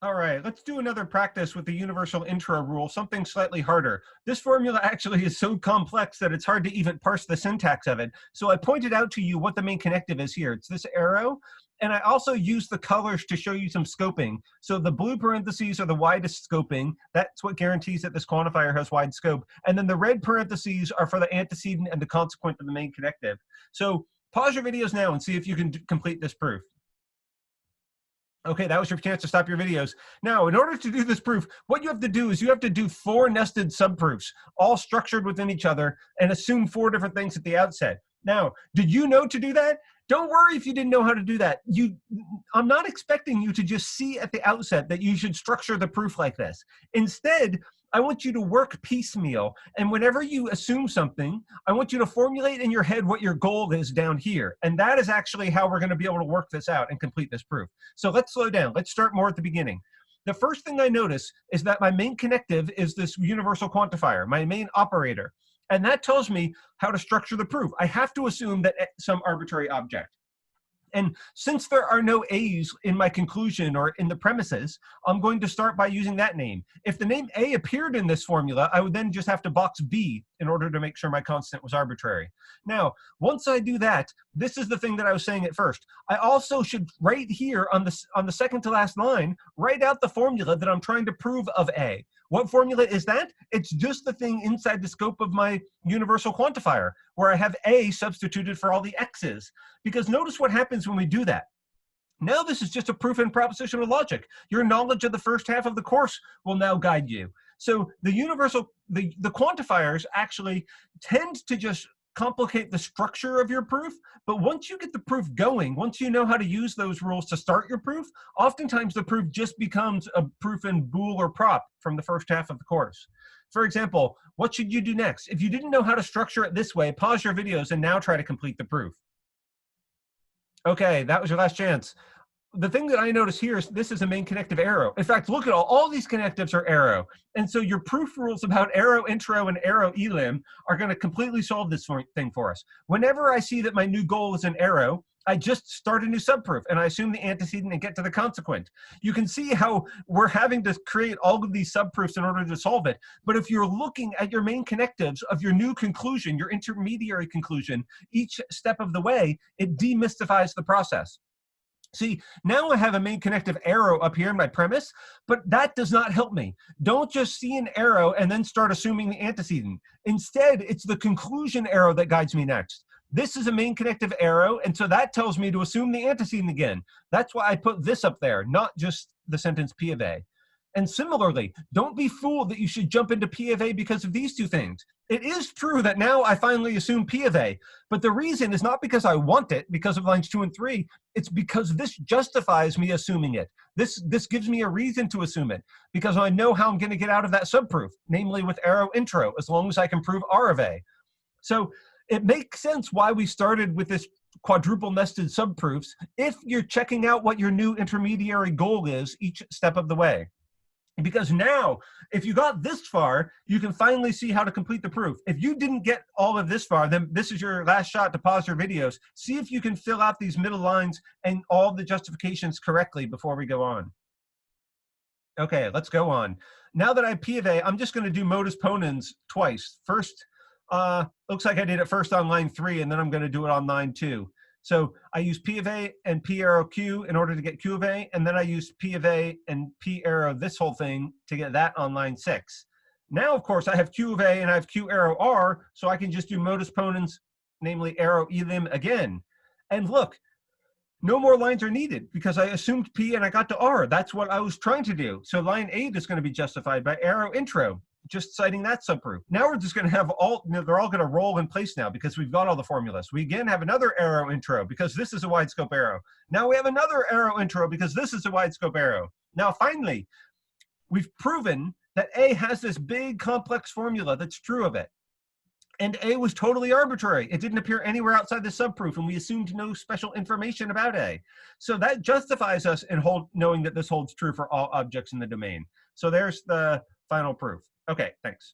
All right, let's do another practice with the universal intro rule, something slightly harder. This formula actually is so complex that it's hard to even parse the syntax of it. So I pointed out to you what the main connective is here. It's this arrow. And I also used the colors to show you some scoping. So the blue parentheses are the widest scoping. That's what guarantees that this quantifier has wide scope. And then the red parentheses are for the antecedent and the consequent of the main connective. So pause your videos now and see if you can complete this proof. Okay, that was your chance to stop your videos. Now, in order to do this proof, what you have to do is you have to do 4 nested subproofs, all structured within each other, and assume 4 different things at the outset. Now, did you know to do that? Don't worry if you didn't know how to do that. I'm not expecting you to just see at the outset that you should structure the proof like this. Instead, I want you to work piecemeal. And whenever you assume something, I want you to formulate in your head what your goal is down here. And that is actually how we're going to be able to work this out and complete this proof. So let's slow down. Let's start more at the beginning. The first thing I notice is that my main connective is this universal quantifier, my main operator. And that tells me how to structure the proof. I have to assume that some arbitrary object. And since there are no A's in my conclusion or in the premises, I'm going to start by using that name. If the name A appeared in this formula, I would then just have to box B in order to make sure my constant was arbitrary. Now, once I do that, this is the thing that I was saying at first. I also should, right here on the second to last line, write out the formula that I'm trying to prove of A. What formula is that? It's just the thing inside the scope of my universal quantifier, where I have A substituted for all the X's. Because notice what happens when we do that. Now this is just a proof in propositional logic. Your knowledge of the first half of the course will now guide you. So the quantifiers actually tend to just complicate the structure of your proof, but once you get the proof going, once you know how to use those rules to start your proof, oftentimes the proof just becomes a proof in bool or prop from the first half of the course. For example, what should you do next? If you didn't know how to structure it this way, pause your videos and now try to complete the proof. Okay, that was your last chance. The thing that I notice here is this is a main connective arrow. In fact, look at all these connectives are arrow. And so your proof rules about arrow intro and arrow elim are going to completely solve this thing for us. Whenever I see that my new goal is an arrow, I just start a new subproof and I assume the antecedent and get to the consequent. You can see how we're having to create all of these subproofs in order to solve it. But if you're looking at your main connectives of your new conclusion, your intermediary conclusion, each step of the way, it demystifies the process. See, now I have a main connective arrow up here in my premise, but that does not help me. Don't just see an arrow and then start assuming the antecedent. Instead, it's the conclusion arrow that guides me next. This is a main connective arrow, and so that tells me to assume the antecedent again. That's why I put this up there, not just the sentence P of A. And similarly, don't be fooled that you should jump into P of A because of these two things. It is true that now I finally assume P of A, but the reason is not because I want it, because of lines 2 and 3, it's because this justifies me assuming it. This gives me a reason to assume it, because I know how I'm going to get out of that subproof, namely with arrow intro, as long as I can prove R of A. So it makes sense why we started with this quadruple nested subproofs if you're checking out what your new intermediary goal is each step of the way. Because now, if you got this far, you can finally see how to complete the proof. If you didn't get all of this far, then this is your last shot to pause your videos. See if you can fill out these middle lines and all the justifications correctly before we go on. Okay, let's go on. Now that I have P of A, I'm just going to do modus ponens twice. First, looks like I did it first on line 3, and then I'm going to do it on line 2. So I use P of A and P arrow Q in order to get Q of A, and then I use P of A and P arrow this whole thing to get that on line 6. Now, of course, I have Q of A and I have Q arrow R, so I can just do modus ponens, namely arrow elim again. And look, no more lines are needed because I assumed P and I got to R. That's what I was trying to do. So line 8 is going to be justified by arrow intro, just citing that subproof. Now we're just going to have they're all going to roll in place now because we've got all the formulas. We again have another arrow intro because this is a wide scope arrow. Now we have another arrow intro because this is a wide scope arrow. Now finally, we've proven that A has this big complex formula that's true of it. And A was totally arbitrary. It didn't appear anywhere outside the subproof, and we assumed no special information about A. So that justifies us in knowing that this holds true for all objects in the domain. So there's the final proof. Okay, thanks.